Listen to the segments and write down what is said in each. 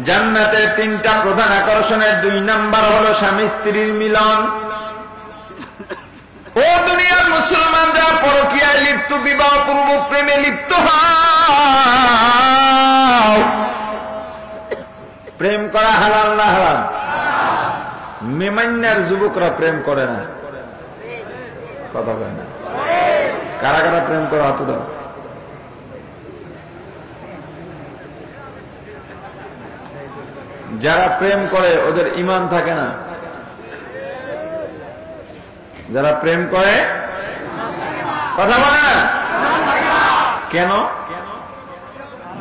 জান্নাতের তিনটা প্রধান আকর্ষণের 2 নাম্বার হলো স্বামী স্ত্রীর মিলন। ও দুনিয়ার মুসলমান, যারা পরকীয়ায় লিপ্ত, বিবাহ পূর্ব প্রেমে লিপ্ত হও, প্রেম করা হালাল না হারাম? মেমান্যার যুবকরা প্রেম করে না, কথা কয় না। কারা কারা প্রেম করে হাত উঠাও। যারা প্রেম করে ওদের ঈমান থাকে না। যারা প্রেম করে কথা বলে না কেন?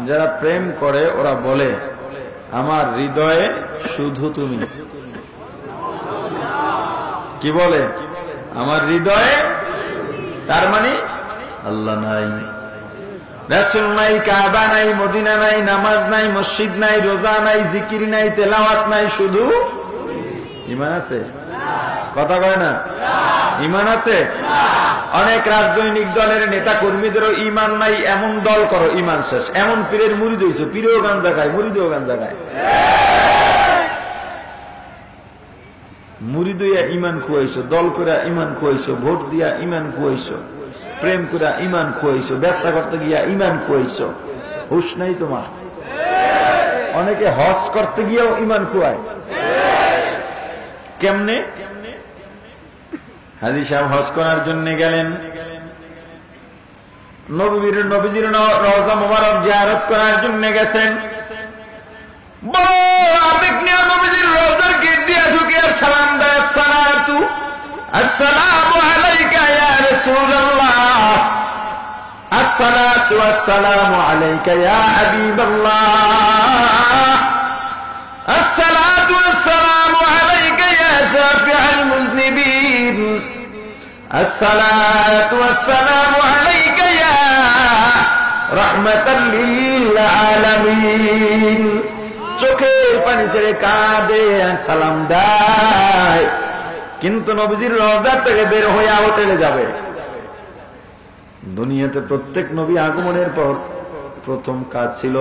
যারা প্রেম করে ওরা বলে আমার হৃদয়ে শুধু তুমি। কি বলে? আমার হৃদয়ে, তার মানে আল্লাহ নাই, রাসূল নাই, কাবা নাই, মদিনা নাই, নামাজ নাই, মসজিদ নাই, রোজা নাই, জিকির নাই, তেলাওয়াত নাই, শুধু ঈমান আছে? কথা কয় না? ঈমান আছে? অনেক রাজনৈতিক দলের নেতা কর্মীদেরও ঈমান নাই, এমন দল করো ঈমান শেষ। এমন পীরের মুরিদ হইছো, পীরেও গাঞ্জা খায়, মুরিদেও গাঞ্জা খায়। মুরিদ হইয়া ঈমান খুয়াইছো, দল করে ঈমান খুয়াইছো, ভোট দিয়া ঈমান খুয়াইছো, প্রেম করে ঈমান খুয়াইছো, ব্যবসা করতে গিয়া ঈমান খুয়াইছো। হুশ নাই তোমার? অনেকে হজ করতে গিয়েও ঈমান খুয়ায়। কেমনে? হাজী সাহেব হজ করার জন্য গেলেন, নবীজির রওজা মুবারক জিয়ারত করার জন্য গেছেন। বড় আবেগ নিয়ে নবীজির রওজার গেট দিয়ে ঢুকে আর সালাম দেয়, আসসালাতু আসসালামু আলাইকা ইয়া রাসূলুল্লাহ, আসসালাতু আসসালামু আলাইকা ইয়া হাবিবাল্লাহ, আসসালাতু আসসালামু আলাইকা ইয়া শাফিউল মুযনিবিন, আসসালাতু আসসালামু আলাইকা ইয়া রাহমাতাল লিল আলামিন। চোখের পানি ছেড়ে কাঁদে আর সালাম দেয়, কিন্তু নবীজির রওজা থেকে বের হয়ে হোটেলে যাবে। দুনিয়াতে প্রত্যেক নবী আগমনের পর প্রথম কাজ ছিল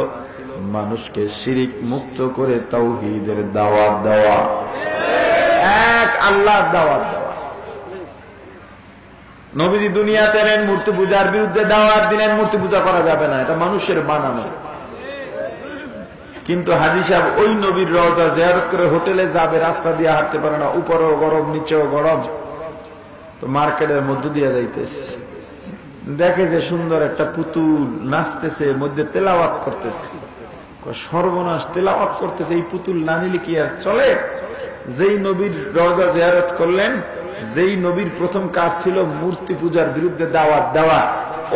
মানুষকে শিরিক মুক্ত করে তাওহীদের দাওয়াত দেওয়া, এক আল্লাহর দাওয়াত দেওয়া। নবীজি দুনিয়াতে এলেন, মূর্তি পূজার বিরুদ্ধে দাওয়াত দিলেন। মূর্তি পূজা করা যাবে না, এটা মানুষের বানানো। কিন্তু হাজী সাহেব ওই নবীর রওজা জিয়ারত করে হোটেলে যাবে, রাস্তা দিয়ে হাঁটতে পারে না, উপরেও গরম নিচেও গরম, তো মার্কেটের মধ্য দিয়ে যাইতেছে, দেখে যে সুন্দর একটা পুতুল নাচতেছে, মধ্যে তেলাওয়াত করতেছে। সর্বনাশ, তেলাওয়াত করতেছে, এই পুতুল না নিলে কি আর চলে? যেই নবীর রওজা জিয়ারত করলেন, যেই নবীর প্রথম কাজ ছিল মূর্তি পূজার বিরুদ্ধে দাওয়াত দেওয়া,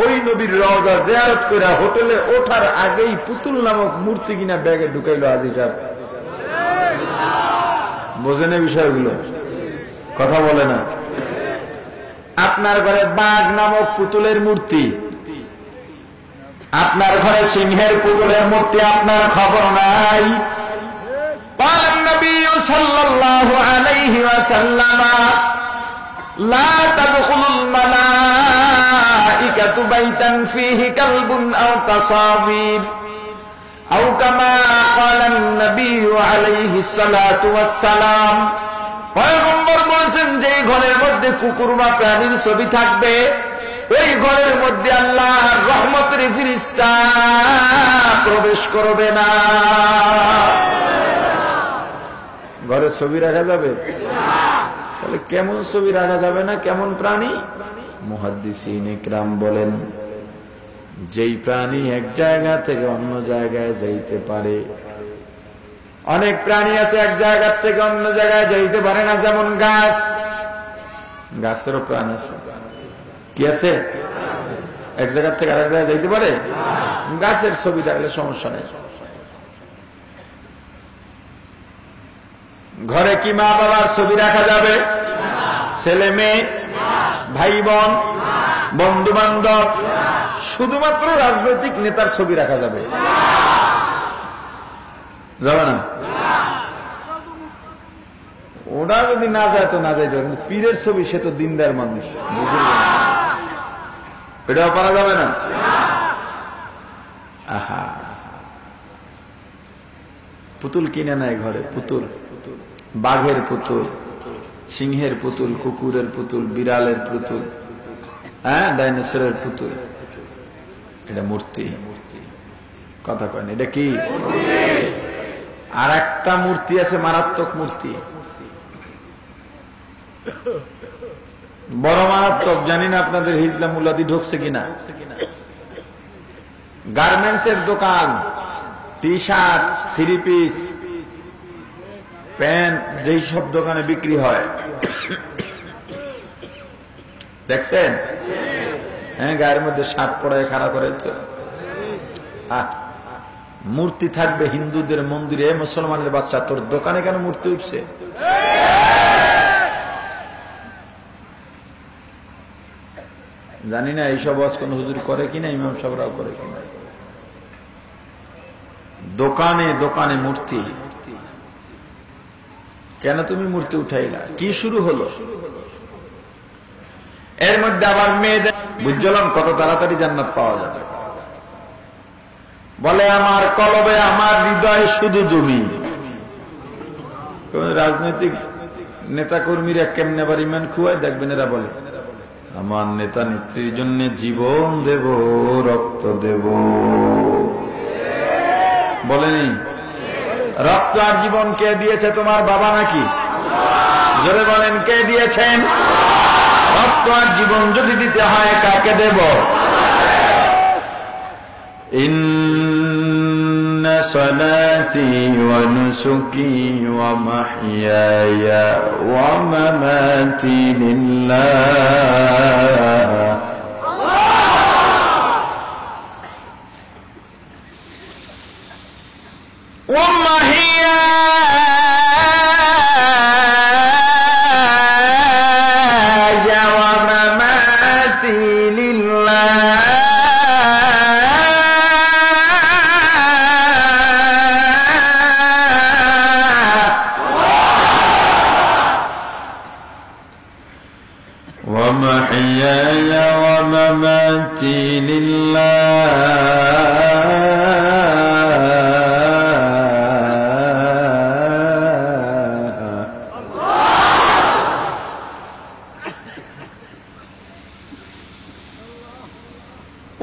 ওই নবীর রওজা জিয়ারত করে হোটেলে ওঠার আগেই পুতুল নামক মূর্তি কিনা ব্যাগে ঢুকাইল হাজী সাহেব। বোঝেন বিষয়গুলো? কথা বলে না। আপনার ঘরে বাঘ নামক পুতুলের মূর্তি, আপনার ঘরে সিংহের পুতুলের মূর্তি, আপনার খবর নাই। قال النبي صلى الله عليه وسلم لا تدخل الملائكة بيتا فيه كلب أو تصاوير أو كما قال النبي عليه الصلاة والسلام। পয়গম্বর বলেছেন যে ঘরের মধ্যে কুকুর বা প্রাণীর ছবি থাকবে, ওই ঘরের মধ্যে আল্লাহর রহমতের ফেরেশতা প্রবেশ করবে না। ঘরে ছবি রাখা যাবে? তাহলে কেমন ছবি রাখা যাবে না? কেমন প্রাণী? মুহাদ্দিসিন ইকরাম বলেন, যেই প্রাণী এক জায়গা থেকে অন্য জায়গায় যাইতে পারে। অনেক প্রাণী আছে এক জায়গা থেকে অন্য জায়গায় যাইতে পারে না, যেমন গাছ। গাছেরও প্রাণ আছে, কি আছে? এক জায়গা থেকে আরেক জায়গায় যাইতে পারে। গাছের ছবি রাখলে সমস্যা নেই। ঘরে কি মা বাবার ছবি রাখা যাবে? ছেলে মেয়ে, ভাই বোন, বন্ধু বান্ধব, শুধুমাত্র রাজনৈতিক নেতার ছবি রাখা যাবে? যাবে না। ওটা যদি না যায় তো না যাইতে পারে, পীরের ছবি, সে তো দিনদার মানুষ, এটাও পারা যাবে না। আহা, পুতুল কিনে নেয় ঘরে, পুতুল, বাঘের পুতুল, সিংহের পুতুল, কুকুরের পুতুল, বিড়ালের পুতুল, হ্যাঁ, ডাইনোসরের পুতুল। এটা মূর্তি। কথা কয় না, এটা কি? আর একটা মূর্তি আছে, মারাত্মক মূর্তি, বড় মারাত্মক। জানি না আপনাদের হিজলা মুলাদি ঢুকছে কিনা। গার্মেন্টস এর দোকান, T shirt, three piece, pant, যেই সব দোকানে বিক্রি হয়, দেখছেন? হ্যাঁ, গায়ের মধ্যে শার্ট পরায় খাড়া করে তো মূর্তি থাকবে হিন্দুদের মন্দিরে। মুসলমানের বাচ্চা, তোর দোকানে কেন মূর্তি উঠছে? জানি না এইসব আজ কোন হুজুর করে কিনা, ইমাম সাহেবরাও করে কিনা। দোকানে দোকানে মূর্তি। কেন তুমি মূর্তি উঠাইলা? কি শুরু হলো? এর মধ্যে আবার মেয়েদের বুঝলাম কত তাড়াতাড়ি জান্নাত পাওয়া যাবে। বলে আমার কলবে, আমার হৃদয়ে শুধু তুমি। রাজনৈতিক নেতা কর্মীরা কেমনে আবার ইমান খুয়ায় দেখবেন, এরা বলে আমার নেতা নেত্রীর জন্য জীবন দেব, রক্ত দেব। বলেনি? রক্ত আর জীবন কে দিয়েছে? তোমার বাবা নাকি? জোরে বলেন, কে দিয়েছেন? রক্ত আর জীবন যদি দিতে হয়, কাকে দেব? ইন্না সালাতি ওয়া নুসুকি ওয়া মাহইয়ায়া ওয়া মামাতি লিল্লাহ ওয়া মাহইয়ায়া ওয়া মামাতি লিল্লাহ ومحياي ومماتي لله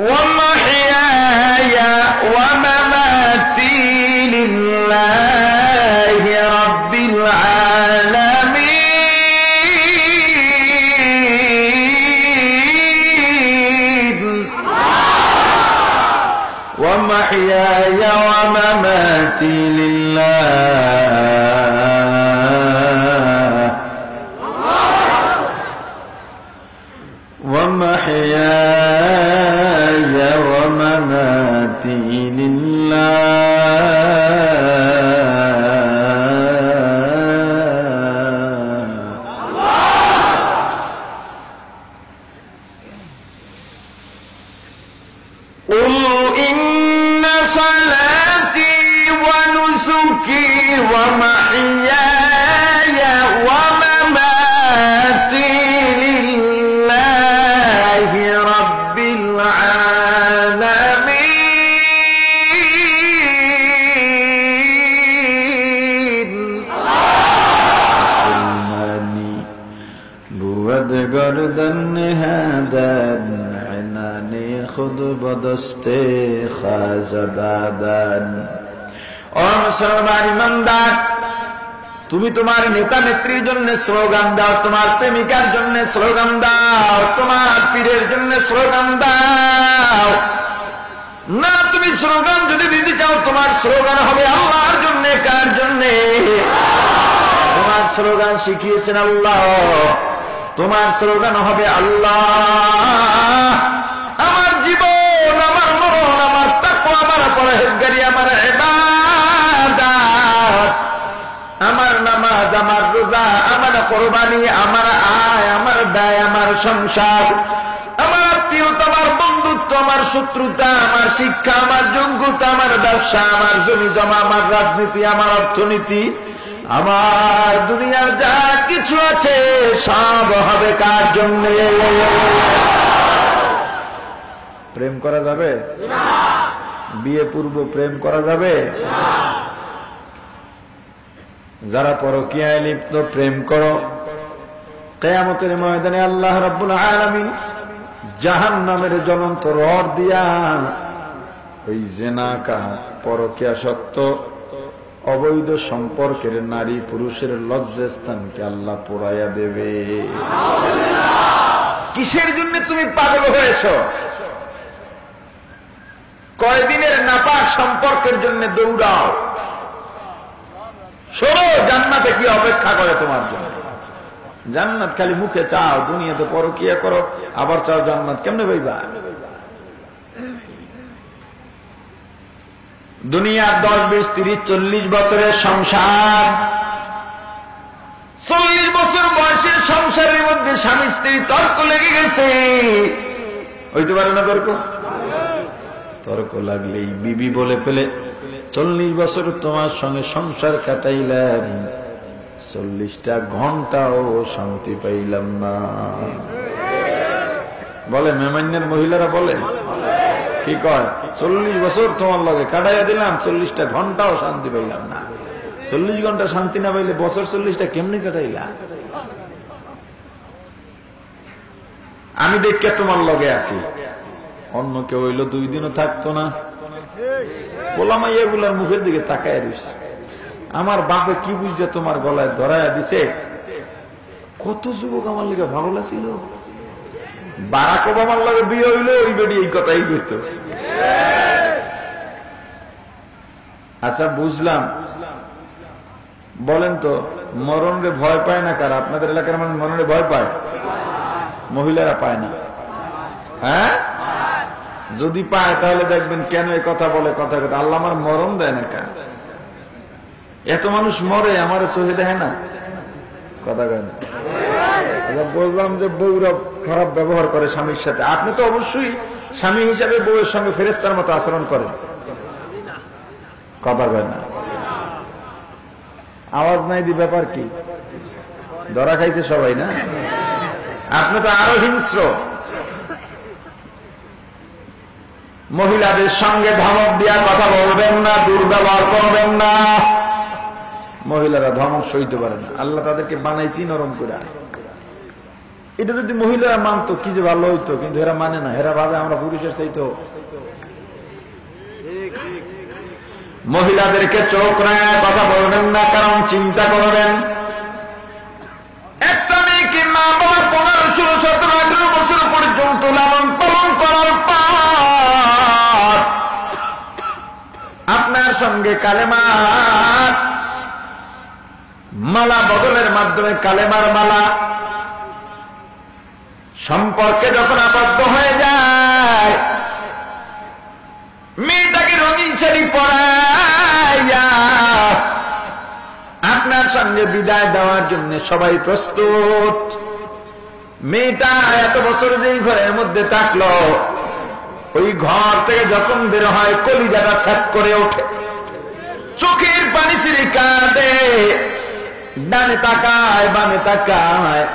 ومحياي ومماتي لله رب العالمين ومحياي ومماتي لله ومحياي ومماتي لله قل إن صلاتي ونسكي ومحياي ومماتي لله رب العالمين سلماني بود گردن هدن عناني خود بدسته خازدادن ও মুসলমান ইমানদার, তুমি তোমার নেতা নেত্রীর জন্য স্লোগান দাও, তোমার প্রেমিকার জন্য স্লোগান দাও, তোমার পীরের জন্য স্লোগান দাও। না, তুমি স্লোগান যদি দিতে চাও, তোমার স্লোগান হবে আল্লাহর জন্য। কার জন্য? তোমার স্লোগান শিখিয়েছেন আল্লাহ, তোমার স্লোগান হবে আল্লাহ। আমার জীবন, আমার মরণ, আমার তাকওয়া, আমার পরহেজগারি, আমার ইবাদত, আমার নামাজ, আমার রোজা, আমার কোরবানি, আমার আয়, আমার ব্যয়, আমার সংসার, আমার আত্মীয়তা, আমার বন্ধুত্ব, আমার শত্রুতা, আমার শিক্ষা, আমার যোগ্যতা, আমার ব্যবসা, আমার জমি জমা, আমার রাজনীতি, আমার অর্থনীতি, আমার দুনিয়ার যা কিছু আছে সব হবে কার জন্য? প্রেম করা যাবে? বিয়ে পূর্ব প্রেম করা যাবে? যারা পরকীয়ায় লিপ্ত প্রেম করো, কিয়ামতের ময়দানে আল্লাহ রাব্বুল আলামিন জাহান্নামের জ্বলন্ত রড দিয়া ওই জিনাকার, পরকীয়াসক্ত, অবৈধ সম্পর্কের নারী পুরুষের লজ্জাস্থানকে আল্লাহ পোড়াইয়া দেবে। কিসের জন্য তুমি পাগল হয়েছ? কয়দিনের নাপাক সম্পর্কের জন্য দৌড়াও। শোনো, জান্নাতে কি অপেক্ষা করে তোমার জন্য। জান্নাত খালি মুখে চাও, দুনিয়াতে পরকীয়া করো, আবার চাও জান্নাত, কেমনে পাইবা? দুনিয়ার 10, 20, 30, 40 বছরের সংসার, 40 বছর বয়সের সংসারের মধ্যে স্বামী স্ত্রী তর্ক লেগে গেছে, হইতে পারে না? তর্ক লাগলেই বিবি বলে ফেলে, 40 বছর তোমার সঙ্গে সংসার কাটাইলাম, 40টা ঘন্টাও শান্তি পাইলাম না। বলে মেমান্যের মহিলারা বলে, কি কয়? 40 বছর তোমার লগে কাটাইয়া দিলাম, 40টা ঘন্টাও শান্তি পাইলাম না। 40 ঘন্টা শান্তি না পাইলে বছর 40টা কেমনি কাটাইলা? আমি দেখে তোমার লগে আছি, অন্য কেউ হইলো 2 দিনও থাকতো না। বললাম এগুলার মুখের দিকে তাকায় রইছে। আমার বাপে কি বুঝছে তোমার গলায় ধরাইয়া দিছে? কত যুবক আমার লিগে ভালো লাগছিল। বারাক ওবামার লগে বিয়ে হইলো, ওই বেডি এই কথাই কইতো। আচ্ছা বুঝলাম, বলেন তো মরণরে ভয় পায় না কারা? আপনাদের এলাকার মানুষ মরণে ভয় পায়? মহিলারা পায় না? হ্যাঁ, যদি পায় তাহলে দেখবেন কেন এই কথা বলে। কথা কথা আল্লাহ আমার মরণ দেয় না কেন? এত মানুষ মরে, আমার চোখে দেখে না। কথা কয় না। বললাম যে বউরা খারাপ ব্যবহার করে স্বামীর সাথে। আপনি তো অবশ্যই স্বামী হিসাবে বউয়ের সঙ্গে ফেরেশতার মতো আচরণ করেন। কথা কয় না। আওয়াজ নাই দি, ব্যাপার কি? ধরা খাইছে সবাই না? আপনি তো আরো হিংস্র। মহিলাদের সঙ্গে ধমক দিয়া কথা বলবেন না, দুর্ব্যবহার করবেন না। মহিলারা ধমক সইতে পারে না, আল্লাহ তাদেরকে বানাইছি নরম করে। এটা যদি মহিলারা মানতো কি যে ভালো হইতো, কিন্তু এরা মানে না। এরা ভাবে আমরা পুরুষের চাইতো। মহিলাদেরকে চোখ রাঙায় কথা বলবেন না, কারণ চিন্তা করবেন একটা মেয়েকে মা বাবা 15, 16, 17, 18 বছর পর্যন্ত লালন পালন করার পর আপনার সঙ্গে কালেমার মালা বদলের মাধ্যমে, কালেমার মালা সম্পর্কে যখন আবদ্ধ হয়ে যায়, মেয়েটাকে রঙিন শাড়ি পরাইয়া আপনার সঙ্গে বিদায় দেওয়ার জন্য সবাই প্রস্তুত। মেয়েটা এত বছর যেই ঘরের মধ্যে থাকলো, ওই ঘর থেকে যখন বের হয় কলিজাটা ছ্যাপ করে ওঠে, চোখের পানি ছিঁড়ে কাঁদে, ডানে তাকায় বামে তাকায়,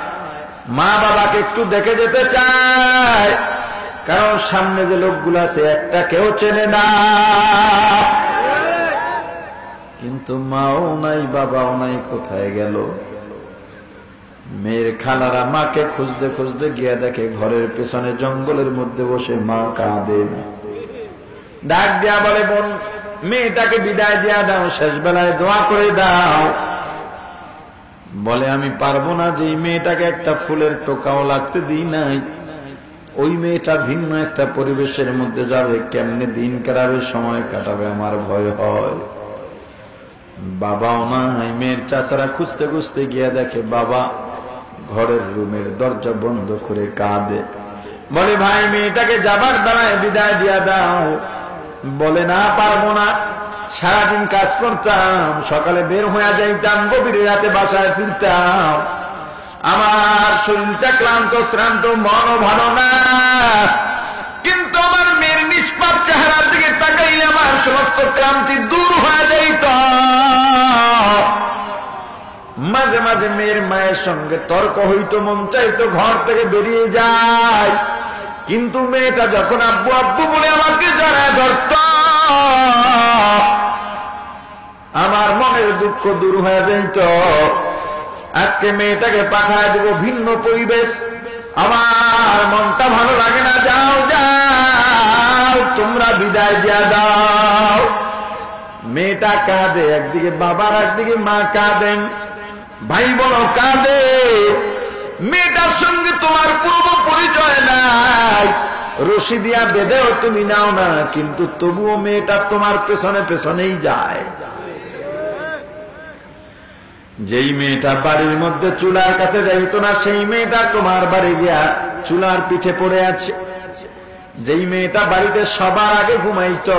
মা বাবাকে একটু দেখে যেতে চায়, কারণ সামনে যে লোকগুলো আছে একটা কেউ চেনে না। কিন্তু মাও নাই বাবাও নাই, কোথায় গেল? মেয়ের খালারা মাকে খুঁজতে খুঁজতে গিয়ে দেখে ঘরের পেছনে জঙ্গলের মধ্যে বসে মা কাঁদে। ডাক দিয়া বলে, বোন মেয়েটাকে বিদায় দিয়া দাও, শেষ বেলায় দোয়া করে দাও। বলে আমি পারবো না, যে মেয়েটাকে একটা ফুলের টোকাও লাগতে দিই নাই। ওই মেয়েটা ভিন্ন একটা পরিবেশের মধ্যে যাবে, কেমনে দিন কাটাবে, সময় কাটাবে, আমার ভয় হয়। বাবাও নাই, মেয়ের চাচারা খুঁজতে খুঁজতে গিয়ে দেখে বাবা ঘরের রুমের দরজা বন্ধ করে কাঁদে। বলে ভাই মেয়েটাকে যাবার বেলায় বিদায় দিয়া দাও। বলে না, পারবো না, সারাদিন কাজ করতাম, সকালে বের হয়ে যাইতাম, গভীর রাতে বাসায় ফিরতাম, আমার শরীরটা ক্লান্ত শ্রান্ত, মনও ভালো না, কিন্তু আমার মেয়ের নিষ্পাপ চেহারার দিকে তাকাইলে আমার সমস্ত ক্লান্তি দূর হয়ে যাইত। মাঝে মাঝে মেয়ের মায়ের সঙ্গে তর্ক হইতো, মন চাইতো ঘর থেকে বেরিয়ে যায়, কিন্তু মেয়েটা যখন আব্বু আব্বু বলে আমাকে জড়ায় ধরত, আমার মনের দুঃখ দূর হয়ে যেত। আজকে মেয়েটাকে পাঠায় দেব ভিন্ন পরিবেশ, আমার মনটা ভালো লাগে না, যাও যাও তোমরা বিদায় দিয়া দাও। মেয়েটা কাঁদে, একদিকে বাবার একদিকে মা কাঁদেন, ভাই বোন কাঁদে। মেয়েটার সঙ্গে তোমার পূর্ব পরিচয় নাই, রশি দিয়া বেঁধেও তুমি নাও না, কিন্তু তবুও মেয়েটা তোমার পেছনে পেছনেই যায়। যেই মেয়েটা বাড়ির মধ্যে চুলার কাছে যাইতো না, সেই মেয়েটা তোমার বাড়ি গিয়া চুলার পিঠে পড়ে আছে। যেই মেয়েটা বাড়িতে সবার আগে ঘুমাইতো,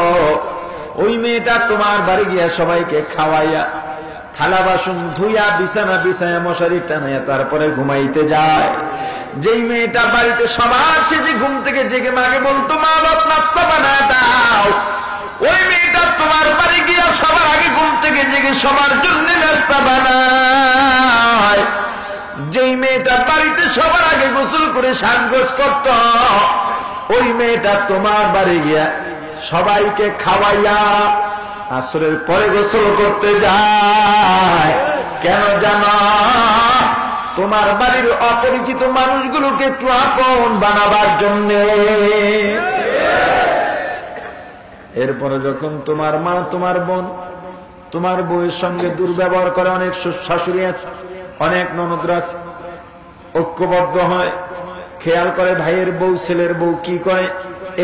ওই মেয়েটা তোমার বাড়ি গিয়া সবাইকে খাওয়াইয়া থালা বাসন ধুইয়া বিছানা বিছায়া মশারি টানাইয়া তারপরে ঘুমাইতে যায়। যেই মেয়েটা বাড়িতে সবার শেষে ঘুম থেকে জেগে মাকে বলতো মা বাপ নাস্তা বানায় দাও, ওই মেয়েটা তোমার বাড়ি গিয়া সবার আগে ঘুম থেকে জেগে সবার জন্য নাস্তা বানায়। যেই মেয়েটা বাড়িতে সবার আগে গোসল করে সাজগোজ করত, ওই মেয়েটা তোমার বাড়ি গিয়া সবাইকে খাওয়াইয়া আসরের পরে গোসল করতে যায়। কেন জানো? তোমার বাড়ির অপরিচিত মানুষগুলোকে একটু আপন বানাবার জন্য। এরপরে যখন তোমার মা, তোমার বোন, তোমার বউয়ের সঙ্গে দুর্ব্যবহার করে, অনেক শাশুড়ি আছে, অনেক ননদরা আছে, ঐক্যবদ্ধ হয়, খেয়াল করে ভাইয়ের বউ ছেলের বউ কি করে,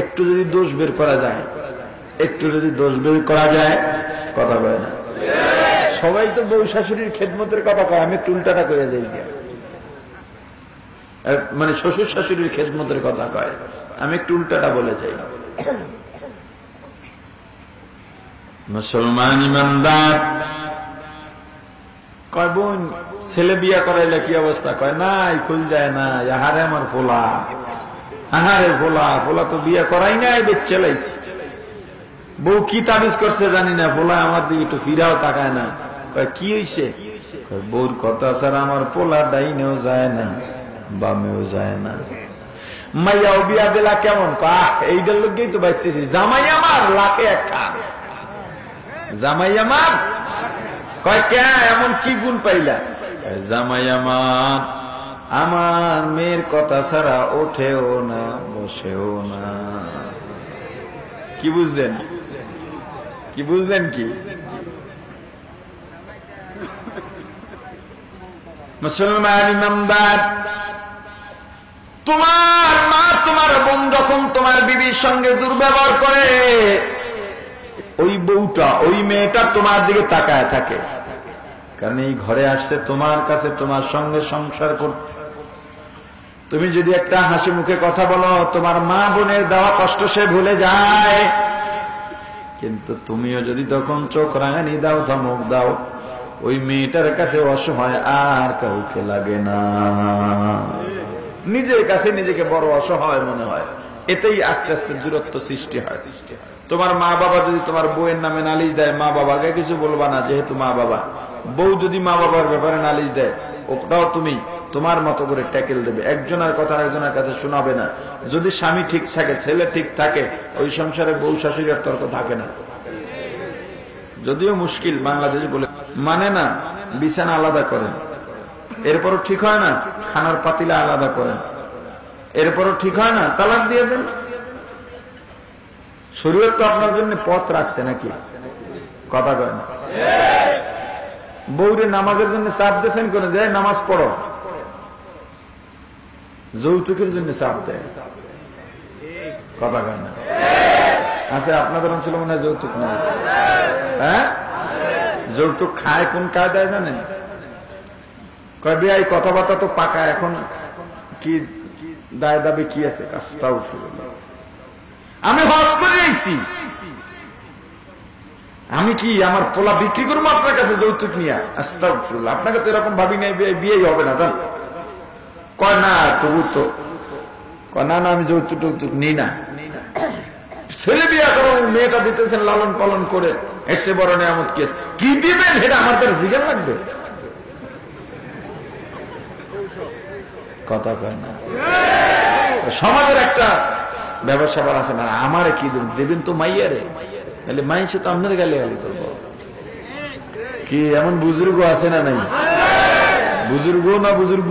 একটু যদি দোষ বের করা যায়, একটু যদি দোষ বের করা যায়, কথা কয় না। সবাই তো বউ শাশুড়ির খেদমতের কথা কয়, আমি একটু উল্টাটা করে যাই, মানে শ্বশুর শাশুড়ির খেদমতের কথা কয়, আমি একটু উল্টাটা বলে যাই। মুসলমান ইমানদার কয় বোন ছেলে বিয়া করাইলে কি অবস্থা? কয় নাই, খুল যায় না, আহারে আমার ফোলা, আহারে ফোলা, ফোলা তো বিয়া করাই নাই, বেচে লাইছি। বউ কি তাবিজ করছে জানি না, ফোলা আমার দিকে একটু ফিরাও তাকায় না। কয় কি হইছে? বউর কথা ছাড়া আমার পোলা ডাইনেও যায় না, বামেও যায় না। মাইয়াও বিয়া দিলা কেমন? এইটার লোকই তো বাইসেছি, জামাই আমার লাখে এক খান, জামাই আমার। কয় কে, এমন কি গুণ পাইলা? জামাই আমার আমার মেয়ের কথা ছাড়া ওঠেও না, বসেও না। কি বুঝলেন? কি বুঝলেন? কি মুসলমান ইমানদার, তোমার মা তোমার বোন যখন তোমার বিবির সঙ্গে দুর্ব্যবহার করে, ওই বউটা, ওই মেয়েটা তোমার দিকে তাকায় থাকে, কারণ এই ঘরে আসছে তোমার কাছে তোমার সঙ্গে সংসার করতে। তুমি যদি একটা হাসি মুখে কথা বলো, তোমার মা বোনের দেওয়া কষ্ট সে ভুলে যায়। কিন্তু তুমিও যদি তখন চোখ রাঙানি দাও, ধমক দাও, ওই মেয়েটার কাছে অসহায় আর কাউকে লাগে না, নিজের কাছে নিজেকে বড় অসহায় মনে হয়। এতেই আস্তে আস্তে দূরত্ব সৃষ্টি হয়। তোমার মা বাবা যদি তোমার বউয়ের নামে নালিশ দেয়, মা বাবাকে কিছু বলবা না, যেহেতু মা বাবা। বউ যদি মা বাবার ব্যাপারে নালিশ দেয়, ওটাও তুমি তোমার মতো করে ট্যাকেল দেবে, একজনের কথা একজনের কাছে শোনাবে না। যদি স্বামী ঠিক থাকে, ছেলে ঠিক থাকে, ওই সংসারে বউ শাশুড়ির তর্ক থাকে না। যদিও মুশকিল, বাংলাদেশ বলে মানে না, বিছানা আলাদা করেন, এরপরও ঠিক হয় না, খানার পাতিলা আলাদা করেন, এরপরও ঠিক হয় না, তালাক দিয়ে দেন। শরীয়ত তো আপনার জন্য পথ রাখছে নাকি? কথা কয় না। বউরে নামাজের জন্য চাপ দিয়েছেন, করে দেয় নামাজ পড়ো, যৌতুকের জন্য চাপ দেয়, কথা কয় না। আচ্ছা, আপনাদের অঞ্চলে মনে হয় যৌতুক নেই? হ্যাঁ, যৌতুক খায় কোন কায়দায় জানেন? কয় বিয়াই কথাবার্তা তো পাকা, এখন কি দায় দাবি কি আছে? আমি হজ করে আইছি, আমি কি আমার পোলা বিক্রি করবো আপনার কাছে যৌতুক নিয়ে? আস্তাগফিরুল্লাহ, আপনাকে তো এরকম ভাবি নাই, বিয়েই হবে না জান। কয় না, তবু তো কয় না, আমি যৌতুক টৌতুক নিই না। ছেলে বিয়া করো, মেয়েটা দিতেছেন লালন পালন করে, এসে বড় নিয়ামত কি দিবেন, এটা আমার তার জিজ্ঞাসা লাগবে, কথা কয় না। সমাজের একটা ব্যবসা আছে না, আমারে কি দেবেন তো মাইয়ারে, তাহলে মাইসে তো আপনার গালি গালি করবো। কি এমন বুজুর্গ আছে না নাই? বুজুর্গ না বুজুর্গ?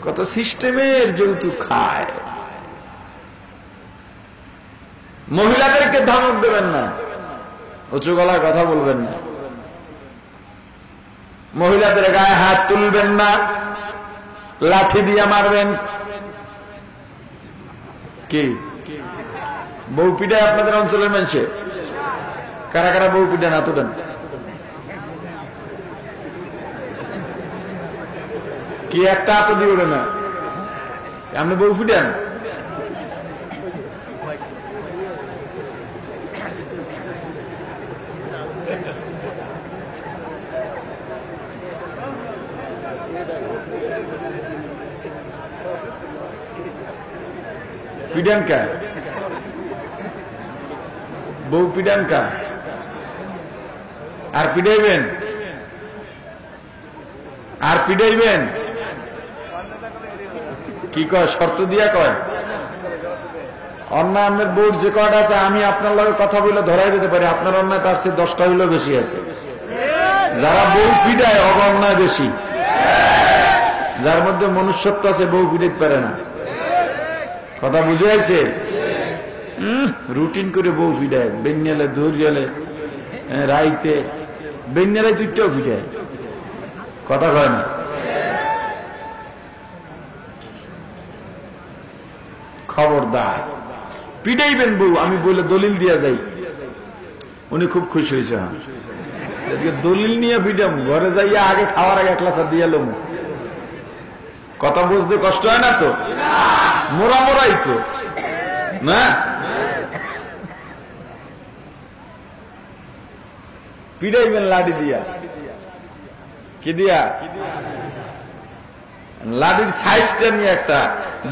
কত সিস্টেমের যৌতুক খায়। মহিলাদেরকে ধমক দেবেন না, উঁচু গলায় কথা বলবেন না, মহিলাদের গায়ে হাত তুলবেন না, লাঠি দিয়ে মারবেন। কি বউ পিটায় আপনাদের অঞ্চলের মানুষে? কারা কারা বউ পিটায় না তুলেন? কি একটা হাত দিয়ে উঠে না? আপনি বউ পিটান? পিডান কা? বউ পিডান কা? আর পিডাইবেন? আর পিডাইবেন? কি কয়? শর্ত দিয়া কয় অন্যায় আপনার বউর যে কয়টা আছে আমি আপনার লগে কথা বলে ধরাই দিতে পারি, আপনার অন্যায় তার চেয়ে 10টা হইলেও বেশি আছে। যারা বউ পিডায় অন্যায় বেশি, যার মধ্যে মনুষ্যত্ব আছে বউ পিটাইতে পারে না। কথা বুঝে আইছে? রুটিন করে বউ ফিডায়, বেঞ্জালে ধরিয়ালে রাইতে বেঞ্জালাই তুইটাও ফিডায়, কথা কয় না। খবরদার পিটাইবেন বউ আমি বলে দলিল দিয়া যাই, উনি খুব খুশি হয়েছে। দলিল নিয়ে পিটাম, ঘরে যাইয়া আগে খাওয়ার আগে 1 গ্লাস দিয়া লম। কথা বুঝতে কষ্ট হয় না তো? মোরা মোরাই তো না? পিটাইবেন লাঠি দিয়া। কি দিয়া? লাঠির সাইজটা নিয়ে একটা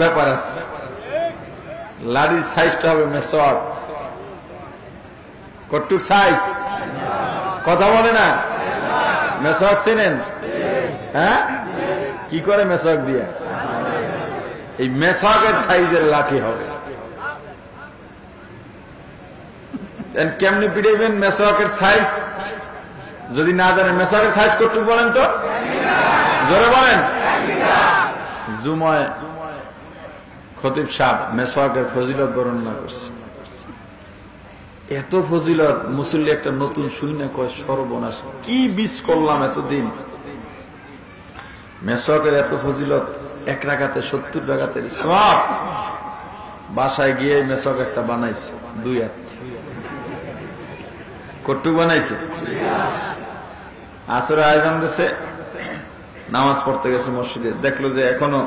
ব্যাপার আছে। লাঠির সাইজটা হবে মেসক। কটুক সাইজ? কথা বলে না? মেসক চেনেন? হ্যাঁ, কি করে মেসক দিয়া? এই মেসকের সাইজের লাঠি হবে। কেমনি পিটাইবেন? মেসকের সাইজ যদি না জানেন, মেসকের সাইজ কতটুকু বলেন তো? জোরে বলেন। জুমায় খতিব সাহেব মেসকের ফজিলত বর্ণনা করছে। এত ফজিলত মুসল্লি একটা নতুন শুনে কয় সর্বনাশ, কি বিষ করলাম এতদিন। মেসকের এত ফজিলত, 1 রাকাতে 70 রাকাতের সব। বাসায় গিয়ে মেসক একটা বানাইছে, 2 হাত। কটুক বানাইছে? আসরে আয়োজন দিছে, নামাজ পড়তে গেছে মসজিদে, দেখলো যে এখনো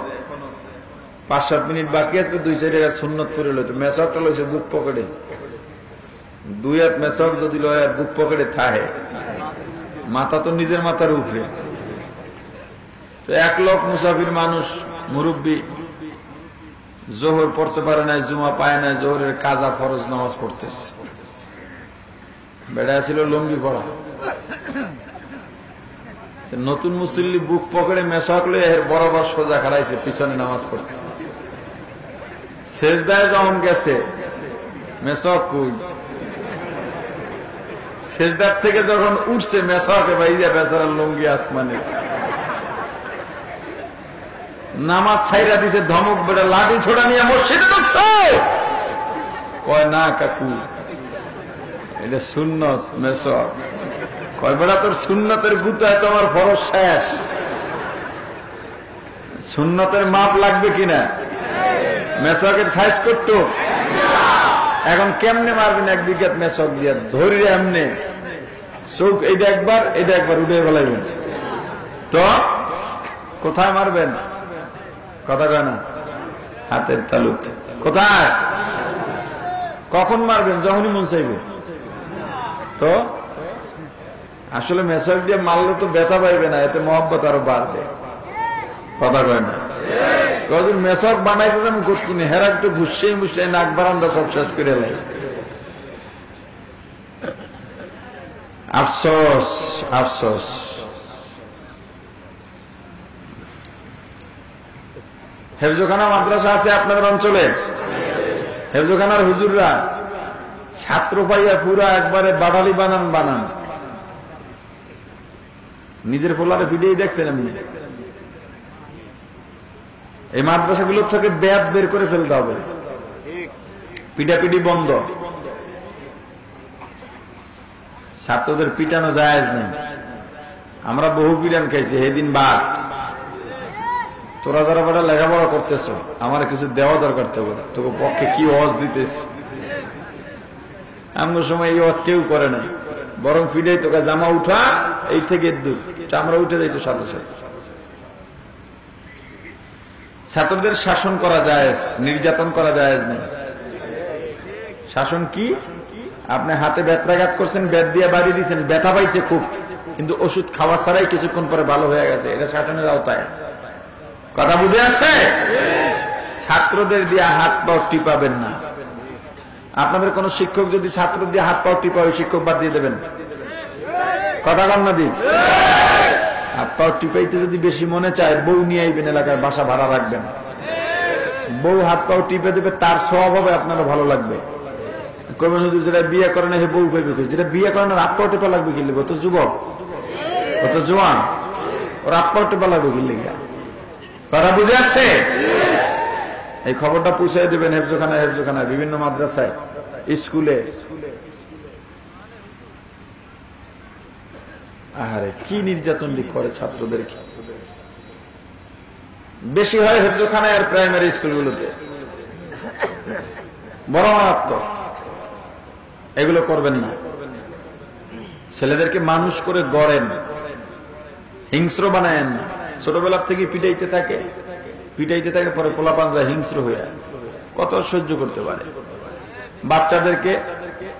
5-7 মিনিট বাকি আছে, 2 জায়গায় সুন্নত করে লইতো। মেসকটা লইছে বুক পকেটে, 2 হাত মেসক যদি লয় আর বুক পকেটে থাহে, মাথা তো নিজের মাথার উপরে। তো 1 লোক মুসাফির মানুষ, মুরব্বী, জোহর পড়তে পারে না, জুমা পায় না, জোহরের কাজা ফরজ নামাজ পড়তেছে। বেড়া ছিল লুঙ্গি পড়া। নতুন মুসল্লি বুক পকেটে মেসক লয়ে বরাবর সোজা খাড়াইছে পিছনে নামাজ পড়তে। সেজদায় যখন গেছে, মেসক কই? সেজদার থেকে যখন উঠছে, মেসকে ভাইজা বেচারার লুঙ্গি আসমানে। নামাজ ছাইরা দিছে, ধমক বেড়া লাঠি ছোড়া নিয়ে মসজিদে ঢুকছে। কয় না কাকু, এটা সুন্নত মেসক। কয় বেড়া তোর সুন্নতের গুতায় তোমার ফরজ শেষ, সুন্নতের মাপ লাগবে কিনা? মেসকের সাইজ করতো। এখন কেমনে মারবেন? 1 বিঘাত মেসক দিয়া ধরিয়ে এমনে চৌক, এটা একবার উঠে ফেলাইবেন তো কোথায় মারবেন? কথা কয় না? হাতের তালুত। কোথায়? কখন মারবেন? যখনই মন চাইবে। তো আসলে মেসক দিয়ে মারলে তো ব্যথা পাইবে না, এতে মহব্বত আরো বাড়বে। কথা কয় না? কদিন মেসক বানাইতে আমি কতক্ষণে হেরাক তো ঘুষাই মুসাই নাক বারান্দা সব শেষ করে লাই। আফসোস, আফসোস। হেফজখানা মাদ্রাসা আছে আপনাদের অঞ্চলে? হেফজখানার হুজুররা ছাত্র পাইয়া পুরা একবারে বাড়ালি বানান নিজের পোলারে ভিডিও দেখছেন এমনি। এই মাদ্রাসাগুলোর থেকে ব্যাট বের করে ফেলতে হবে, পিটাপিটি বন্ধ। ছাত্রদের পিটানো জায়েজ নেই। আমরা বহু পিটান খাইছি, সেদিন বাদ। তোরা যারা বেটা লেখাপড়া করতেছ, আমার কিছু দেওয়া দরকার তো, তোকে পক্ষে কি ওয়াজ দিতেছ। আমার সময় এই ওয়াজ কেউ করে না, বরং ফিডে তোকে জামা উঠা, এই থেকে দূর আমরা উঠে যাইতো সাথে সাথে। ছাত্রদের শাসন করা জায়েজ, নির্যাতন করা জায়েজ নেই। শাসন কি? আপনি হাতে ব্যথাঘাত করছেন, ব্যাট দিয়ে বাড়ি দিয়েছেন, ব্যথা পাইছে খুব, কিন্তু ওষুধ খাওয়া ছাড়াই কিছুক্ষণ পরে ভালো হয়ে গেছে, এটা শাসনের আওতায়। কথা বুঝে আসছে? ছাত্রদের দিয়ে হাত পাও টিপাবেন না। আপনাদের কোন শিক্ষক যদি ছাত্র দিয়ে হাত পাও টিপা, ওই শিক্ষক বাদ দিয়ে দেবেন। কথা কন না দিন। হাত পাও টিপাইতে যদি বেশি মনে চায়, বউ নিয়ে আইবেন, এলাকায় বাসা ভাড়া রাখবেন। বউ হাত পাও টিপে দেবে, তার স্বভাব হবে, আপনারও ভালো লাগবে। কবে যদি যেটা বিয়ে করে না, বউ পাইবে, যেটা বিয়ে করে না হাত পাও টিপা লাগবে কি লিখবে? তো যুবক, কত জোয়ান, ওর হাত পাও টিপা লাগবে কি লিখে? কথা বুঝে আসছে? এই খবরটা পৌঁছায় দেবেন হেফজোখানায়, বিভিন্ন মাদ্রাসায়, স্কুলে। আরে কি নির্যাতন করে ছাত্রদেরকে! বেশি হয় হেফজোখানায় আর প্রাইমারি স্কুলগুলোতে, বড় মারাত্মক। এগুলো করবেন না। ছেলেদেরকে মানুষ করে গড়েন, হিংস্র বানায়েন না। ছোটবেলার থেকে পিটাইতে থাকে, পরে পোলাপান যায় হিংস্র হয়ে। কত সহ্য করতে পারে? বাচ্চাদেরকে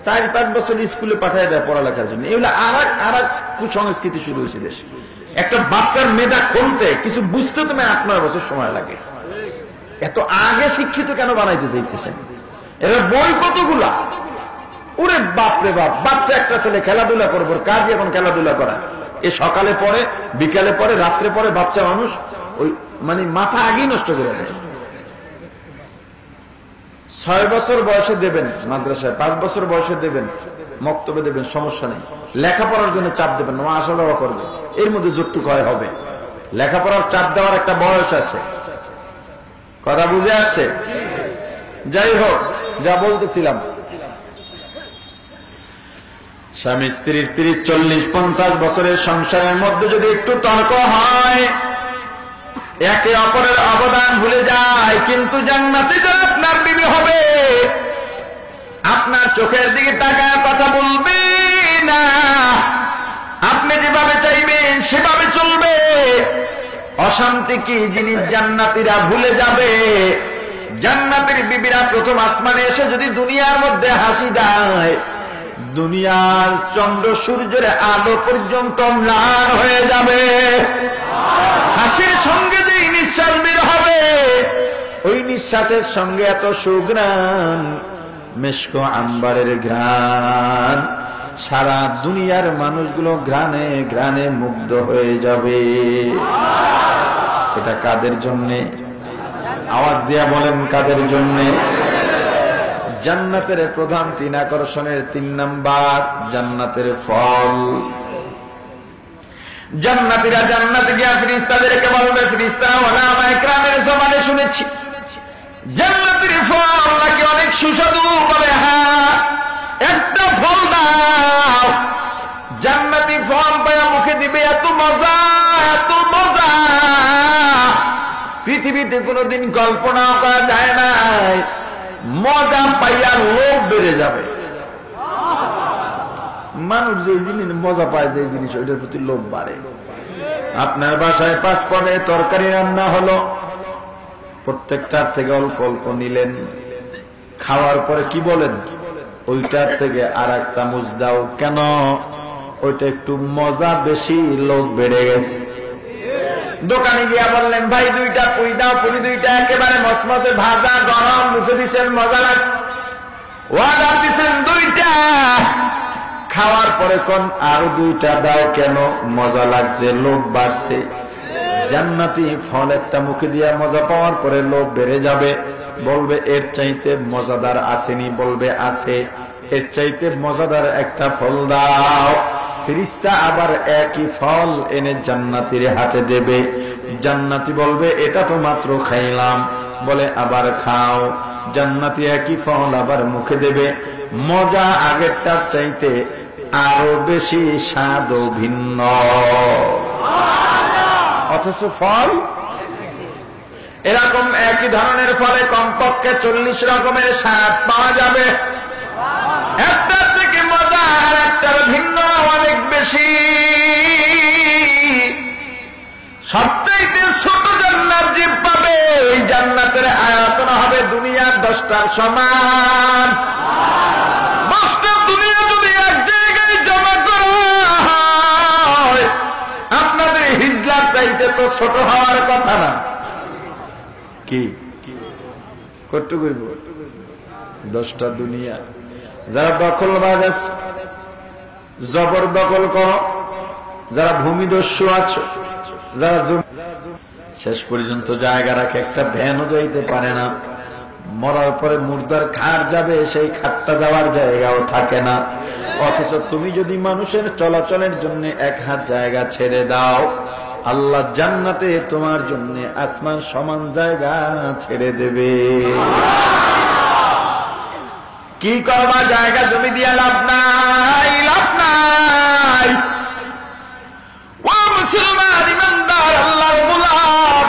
4-5 বছর স্কুলে পাঠিয়ে দেয় পড়ালেখার জন্য। এগুলো আর এক কুসংস্কৃতি শুরু হয়েছে দেশে। একটা বাচ্চার মেধা খুলতে, কিছু বুঝতে তুমি 8-9 বছর সময় লাগে। এত আগে শিক্ষিত কেন বানাইতে চাইতেছেন? এরা বই কতগুলা! ওরে বাপরে বাপ! বাচ্চা একটা ছেলে খেলাধুলা করবো, কাজ এখন খেলাধুলা করা। এ সকালে পড়ে, বিকালে পড়ে, রাত্রে পড়ে। বাচ্চা মানুষ ওই মানে মাথা আগেই নষ্ট করে দেয়। 6 বছর বয়সে দেবেন মাদ্রাসায়, 5 বছর বয়সে দেবেন, মক্তবে দেবেন, সমস্যা নেই। লেখাপড়ার জন্য চাপ দেবেন না, আসা যাওয়া করবে, এর মধ্যে যতটুকু হয় হবে। লেখাপড়ার চাপ দেওয়ার একটা বয়স আছে। কথা বুঝে আসছে? যাই হোক, যা বলতেছিলাম, স্বামী স্ত্রীর 30-40-50 বছরের সংসারের মধ্যে যদি একটু তর্ক হয়, একে অপরের অবদান ভুলে যায়, কিন্তু জান্নাতে যে আপনার বিবি হবে, আপনার চোখের দিকে তাকায় কথা বলবে না, আপনি যেভাবে চাইবেন সেভাবে চলবে। অশান্তি কি জিনিস জান্নাতীরা ভুলে যাবে। জান্নাতের বিবিরা প্রথম আসমানে এসে যদি দুনিয়ার মধ্যে হাসি দেয়, দুনিয়ার চন্দ্র সূর্যের আলো পর্যন্ত ম্লান হয়ে যাবে। হাসির সঙ্গে যে নিঃশ্বাস বের হবে, ওই নিঃশ্বাসের সঙ্গে এত সুঘ্রাণ, মেশক আম্বারের ঘ্রাণ, সারা দুনিয়ার মানুষগুলো ঘ্রাণে ঘ্রাণে মুগ্ধ হয়ে যাবে। এটা কাদের জন্যে? আওয়াজ দিয়া বলেন, কাদের জন্যে? জান্নাতের প্রধান 3 আকর্ষণের 3 নাম্বার জান্নাতের ফল। জান্নাতীরা জান্নাতে গিয়া ফেরেশতাদেরকে বলবে, ফেরেশতারা ওলামায়ে কেরামের জবানে শুনেছি জান্নাতের ফল নাকি অনেক সুস্বাদু। বলে হ্যাঁ, একটা ফল দাও। জান্নাতি ফল পায়া মুখে দিবে, এত মজা, এত মজা, পৃথিবীতে কোনোদিন কল্পনা করা যায় না। মজা পাইয়া লোভ বেড়ে যাবে। মানুষ যে জিনিস মজা পায়, যে জিনিস, ওইটার প্রতি লোভ বাড়ে। আপনার বাসায় 5 পদের তরকারি রান্না হলো, প্রত্যেকটার থেকে অল্প অল্প নিলেন, খাওয়ার পরে কি বলেন? ওইটার থেকে আর 1 চামচ দাও। কেন? ওইটা একটু মজা বেশি, লোভ বেড়ে গেছে। দোকানে গিয়া বললেন, ভাই 2টা পুরি দাও। পুরি 2টা একেবারে মসমসে ভাজা, গরম, মুখে দিচ্ছেন, মজা লাগছে। অর্ডার দিচ্ছেন 2টা, খাওয়ার পরে কোন আরো 2টা দাও। কেন? মজা লাগছে, লোভ বাড়ছে। জান্নাতি ফল একটা মুখে দিয়া মজা পাওয়ার পরে লোভ বেড়ে যাবে, বলবে এর চাইতে মজাদার আসেনি, বলবে আছে। এর চাইতে মজাদার একটা ফল দাও। ফেরেশতা আবার একই ফল এনে জান্নাতীর হাতে দেবে। জান্নাতি বলবে এটা তো মাত্র খাইলাম, বলে আবার খাও। জান্নাতি একই ফল আবার মুখে দেবে, মজা আগেরটার চাইতে আরো বেশি স্বাদ ও ভিন্ন, অথচ ফল এরকম একই ধরনের ফলে কমপক্ষে 40 রকমের স্বাদ পাওয়া যাবে। একটার থেকে মজা আর একটার ভিন্ন অনেক বেশি। সবচাইতে ছোট জান্নাত যে পাবে, এই জান্নাতের আয়তন হবে দুনিয়ার 10টার সমান। 10টা দুনিয়া যদি এক জায়গায় জমা করা হয়, আপনাদের হিজলার চাইতে তো ছোট হওয়ার কথা না। কি করতে কইব 10টা দুনিয়া। যারা দখলবাজ আছে, জবরদখল করো, যারা ভূমিদস্যু আছে, যারা শেষ পর্যন্ত জায়গা রাখে একটা ভ্যানও যাইতে পারে না। মরার পরে মুর্দার খাট যাবে, সেই খাটটা যাওয়ার জায়গাও থাকে না। অথচ তুমি যদি মানুষের চলাচলের জন্য এক হাত জায়গা ছেড়ে দাও, আল্লাহ জান্নাতে তোমার জন্য আসমান সমান জায়গা ছেড়ে দেবে। কি করবা? জায়গা জমি দিয়া লাভ নাই, লাভ নাই। ও মুসলমান ইমানদার আল্লাহর গোলাম,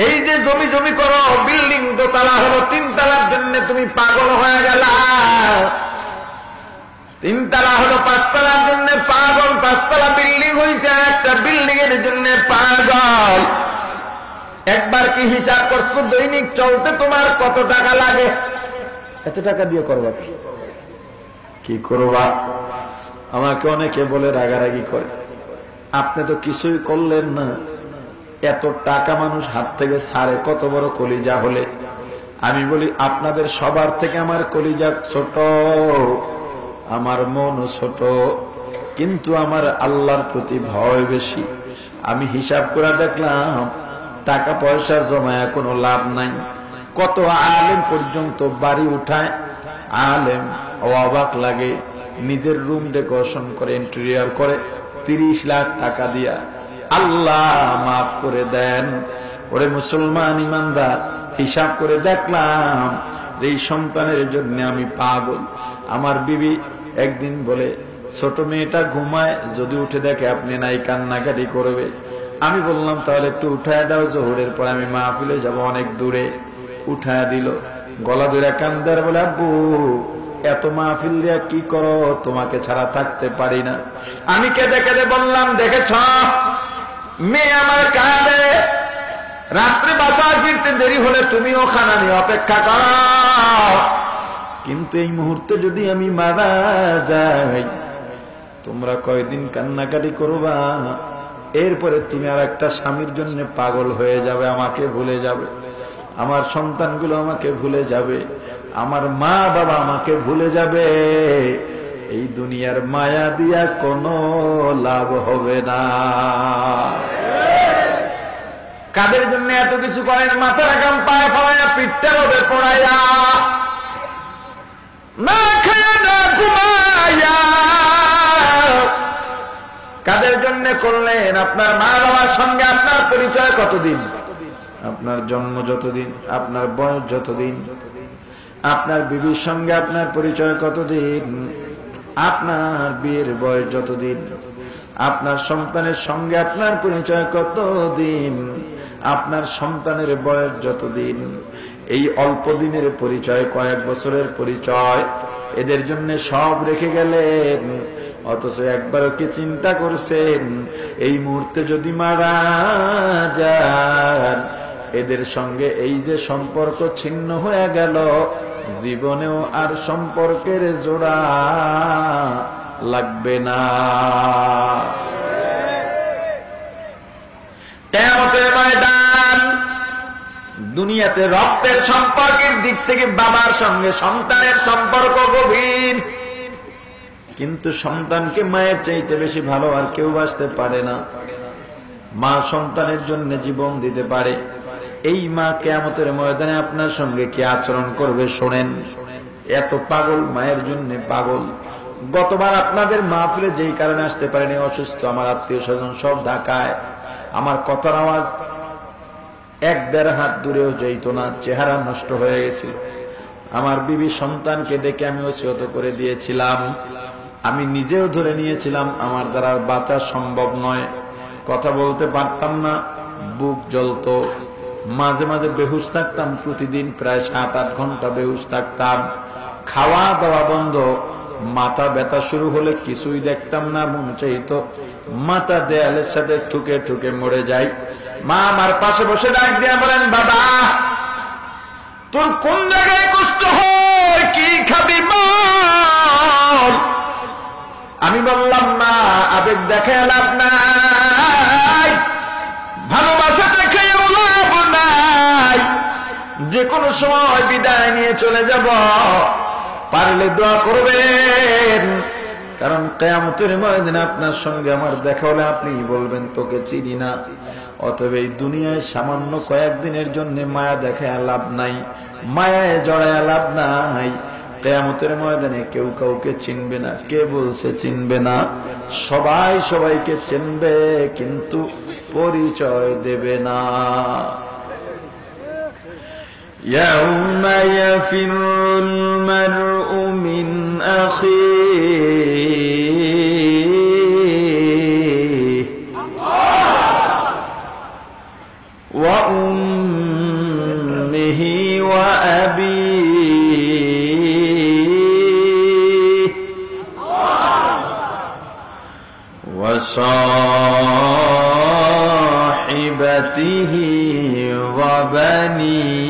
এই যে জমি জমি করো, বিল্ডিং দোতলা হলো, 3 তলার জন্য তুমি পাগল হয়ে গেলা। 3 তলা হলো 5 তলার জন্য পাগল, 5 তলা বিল্ডিং হয়েছে, একটা বিল্ডিং এর জন্য পাগল। একবার কি হিসাব করছো দৈনিক চলতে তোমার কত টাকা লাগে? এত টাকা দিয়ে করবা কি করবা? আমাকে অনেকে বলে রাগারাগি করে, আপনি তো কিছুই করলেন না, এত টাকা মানুষ হাত থেকে ছাড়ে, কত বড় কলিজা হলে। আমি বলি আপনাদের সবার থেকে আমার কলিজা ছোট, আমার মন ছোট, কিন্তু আমার আল্লাহর প্রতি ভয় বেশি। আমি হিসাব করে দেখলাম টাকা পয়সা জমায় কোনো লাভ নাই। কত আলেম পর্যন্ত বাড়ি উঠায়, আলেম অবাক লাগে, নিজের রুম ডেকোরেশন করে, ইন্টেরিয়র করে 30 লাখ টাকা দিয়া। আল্লাহ মাফ করে দেন। ওরে মুসলমান ইমানদার, হিসাব করে দেখলাম যে এই সন্তানের জন্য আমি পাগল। আমার বিবি একদিন বলে, ছোট মেয়েটা ঘুমায়, যদি উঠে দেখে আপনি নাই কান্নাকাটি করবে। আমি বললাম তাহলে একটু উঠায় দাও, জোহরের পর আমি মাহফিলে যাব অনেক দূরে। উঠায় দিল, গলা ধরে কান্দার বলে, আব্বু এত মাহফিল দিয়া কি করো, তোমাকে ছাড়া থাকতে পারি না। আমি কেঁদে কেঁদে বললাম, দেখেছ মেয়ে আমার কাঁদে, রাত্রে বাসায় ফিরতে দেরি হলে তুমিও খানা নিয়ে অপেক্ষা করো, কিন্তু এই মুহূর্তে যদি আমি মারা যাই, তোমরা কয়দিন কান্নাকাটি করবা, এরপরে তুমি আর একটা স্বামীর জন্য পাগল হয়ে যাবে, আমাকে ভুলে যাবে, আমার সন্তানগুলো আমাকে ভুলে যাবে, আমার মা বাবা আমাকে ভুলে যাবে। এই দুনিয়ার মায়া দিয়া কোনো লাভ হবে না। কাদের জন্য এত কিছু করেন? মাথার গাম পায়ে ফলাইয়া, পিঠটা রোদে পড়াইয়া, না খেয়ে না ঘুমাইয়া। কাদের জন্য করলেন? আপনার মা বাবার সঙ্গে আপনার পরিচয় কতদিন? আপনার জন্ম যতদিন, আপনার বয়স যতদিন, আপনার বিবির সঙ্গে আপনার পরিচয় কতদিন, আপনার বিয়ের বয়স যতদিন, আপনার সন্তানের সঙ্গে আপনার পরিচয় কতদিন, আপনার সন্তানের বয়স যতদিন, এই অল্প দিনের পরিচয়, কয়েক বছরের পরিচয়, এদের জন্য সব রেখে গেলেন। অথচ একবারও কি চিন্তা করছেন এই মুহূর্তে যদি মারা যান, এদের সঙ্গে এই যে সম্পর্ক ছিন্ন হয়ে গেল, জীবনেও আর সম্পর্কের জোড়া লাগবে না। কিয়ামতের ময়দান, দুনিয়াতে রক্তের সম্পর্কের দিক থেকে বাবার সঙ্গে সন্তানের সম্পর্ক গভীর, কিন্তু সন্তানকে মায়ের চাইতে বেশি ভালো আর কেউ বাসতে পারে না। মা সন্তানের জন্য জীবন দিতে পারে। এই মা কিয়ামতের ময়দানে আপনার সঙ্গে কি আচরণ করবে শোনেন। এত পাগল, মায়ের জন্য পাগল। গতবার আপনাদের মাহফিলে যেই কারণে আসতে পারেনি, অসুস্থ, আমার আত্মীয় স্বজন সব ঢাকায়, আমার কথার আওয়াজ 1-1.5 হাত দূরেও যাইত না, চেহারা নষ্ট হয়ে গেছিল। আমার বিবি সন্তানকে ডেকে আমি ওসিয়ত করে দিয়েছিলাম, আমি নিজেও ধরে নিয়েছিলাম আমার দ্বারা বাঁচা সম্ভব নয়, কথা বলতে পারতাম না, বুক জ্বলতো, মাঝে মাঝে বেহুশ থাকতাম, প্রতিদিন প্রায় 7-8 ঘন্টা বেহুশ থাকতাম, খাওয়া দাওয়া বন্ধ, মাথা ব্যথা শুরু হলে কিছুই দেখতাম না, মন চাইতো মাথা দেয়ালের সাথে ঠুকে ঠুকে মরে যাই। মা আমার পাশে বসে ডাক দিয়া বলেন, বাবা তোর কোন জায়গায় কষ্ট হয়, কি খাবি বল। আমি বললাম, না আবেগ দেখে লাভ নাই, ভালোবাসা দেখে লাভ নাই, যে কোনো সময় বিদায় নিয়ে চলে যাব, পারলে দোয়া করবেন, কারণ কিয়ামতের ময়দানে আপনার সঙ্গে আমার দেখা হলে আপনি বলবেন তোকে চিনি না। অতএব এই দুনিয়ায় সামান্য কয়েকদিনের জন্য মায়া দেখায় লাভ নাই, মায়ায় জড়ায় লাভ নাই। কিয়ামতের ময়দানে কেউ কাউকে চিনবে না। কে বলছে চিনবে না? সবাই সবাইকে চিনবে, কিন্তু পরিচয় দেবে না। يوم يفر المرء من أخيه وأمه وأبيه وصاحبته وبنيه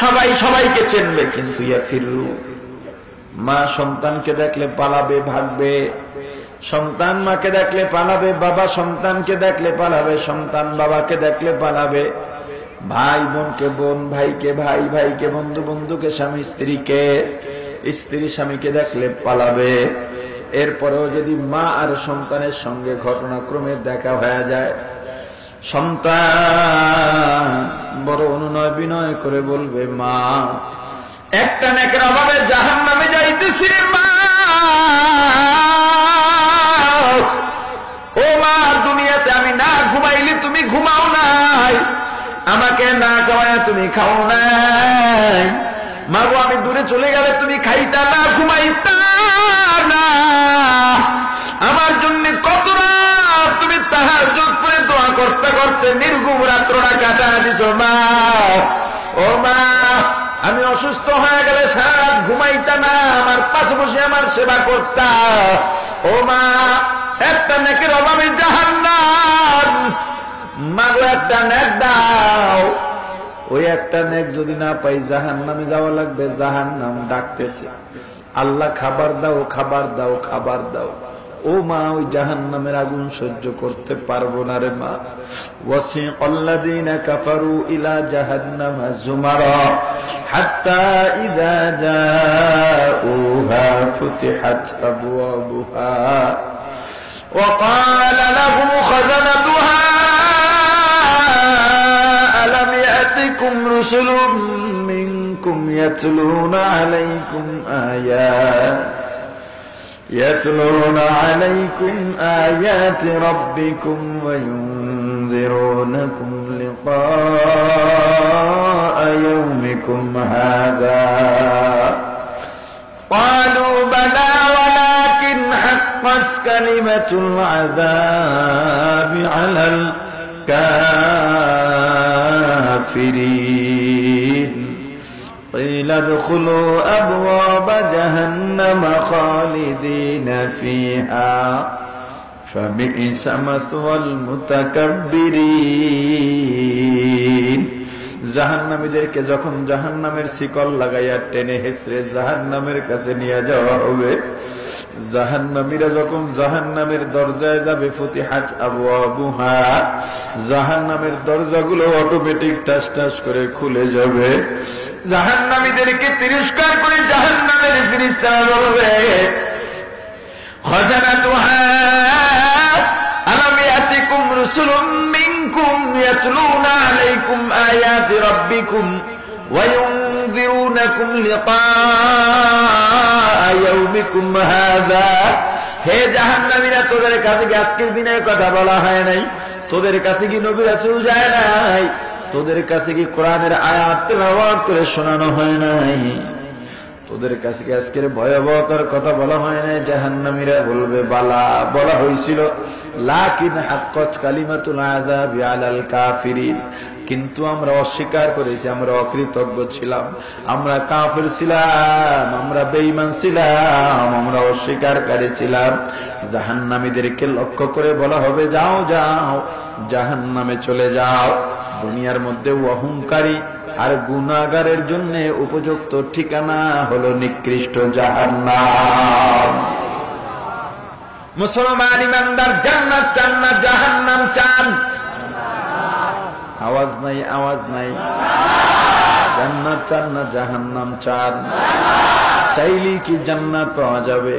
সবাই সবাইকে চিনবে, কিন্তু ইয়াফিরু, মা সন্তানকে দেখলে পালাবে, ভাগবে, সন্তান মাকে দেখলে পালাবে, বাবা সন্তানকে দেখলে পালাবে, সন্তান বাবাকে দেখলে পালাবে, ভাই বোনকে বোন, ভাইকে ভাই, ভাইকে বন্ধু, বন্ধুকে স্বামী, স্ত্রীকে স্ত্রী স্বামীকে দেখলে পালাবে। এরপরেও যদি মা আর সন্তানের সঙ্গে ঘটনাক্রমে দেখা হয়ে যায়, সন্তান বড় অনুনয় বিনয় করে বলবে, মা একটা নেকের অভাবে জাহান্নামে যাইতেছি, মা ও মা, দুনিয়াতে আমি না ঘুমাইলে তুমি ঘুমাও নাই, আমাকে না খাওয়ায় তুমি খাও নাই, মা গো আমি দূরে চলে গেলে তুমি খাইতা না, ঘুমাইতা না, আমার জন্য কত রাত তুমি তাহাজ্জুদ পড়ে দোয়া করতে করতে নির্ঘুম রাত্রটা কাটা দিছো মা। ও মা, আমি অসুস্থ হয়ে গেলে সারা ঘুমাইতা না, আমার পাশে বসে আমার সেবা করতা। ও মা, একটা নেকের অভাবে জাহান্নাম, মা গো একটা নেক দাও। ওই একটা নেক যদি না পাই জাহান্নামে যাওয়া লাগবে, জাহান্নাম ডাকতেছে, আল্লাহ খাবার দাও, খাবার দাও, খাবার দাও। ও মা, ওই জাহান্নামের আগুন সহ্য করতে পারবো না রে মা। ওয়াসিকাল্লাযীনা কাফারু ইলা জাহান্নামা যুমারা হাত্তা ইযা জাউহা ফুতিহাত আবওয়াবুহা ওয়া ক্বালা লাহুম খাযানাতুহা আলাম ইয়াতিকুম রুসুলুম মিনকুম ইয়াতলুনা আলাইকুম آيات ربكم وينذرونكم لقاء يومكم هذا قالوا بلى ولكن حقت كلمة العذاب على الكافرين قيل ادخلوا أبواب جهنم خالدين فيها فبئس مثوى المتكبرين জাহান্নামীদেরকে যখন জাহান্নামের শিকল লাগাইয়া টেনে হেসড়ে জাহান্নামের কাছে নিয়ে যাওয়া হবে, জাহান্নামীরা যখন জাহান্নামের দরজায় যাবে, ফুতিহাত আবওয়াবুহা, জাহান্নামের দরজাগুলো অটোমেটিক টাস টাস করে খুলে যাবে। জাহান্নামীদেরকে তিরস্কার করে জাহান্নামের ফেরেশতারা বলবে, খাজানাতুহা আলাম ইয়াতিকুম রাসূলুম মিনকুম ইয়াতলুনা আলাইকুম আয়াতি রাব্বিকুম ওয়া ইউনযিরুনাকুম লিকাআ ইয়াউমিকুম হাযা। হে জাহান্নামীরা, তোদের কাছে কি আজকের দিনের কথা বলা হয় নাই? তোদের কাছে কি নবী রাসূল যায় নাই? তোদের কাছে কি কোরআনের আয়াত তেলাওয়াত করে শোনানো হয় নাই? তোদের কাছে কি আজকের ভয়াবহতার কথা বলা হয় না? জাহান্নামীরা বলবে, বালা, বলা হয়েছিল, লাকিন হাক্কাত কালিমাতুল আযাবি আলাল কাফিরিন, কিন্তু আমরা অস্বীকার করেছি, আমরা অকৃতজ্ঞ ছিলাম, আমরা কাফির ছিলাম, আমরা বেঈমান ছিলাম, আমরা অস্বীকারকারী ছিলাম। জাহান্নামীদেরকে লক্ষ্য করে বলা হবে, যাও যাও, জাহান্নামে চলে যাও। দুনিয়ার মধ্যে অহংকারী আর গুনাহগারের জন্য উপযুক্ত ঠিকানা হলো নিকৃষ্ট জাহান্নাম। মুসলমান ইমানদার জান্নাত চান না জাহান্নাম চান? আওয়াজ নাই, আওয়াজ নাই। জান্নাত চান না জাহান্নাম চান? চাইলেই কি জান্নাত পাওয়া যাবে?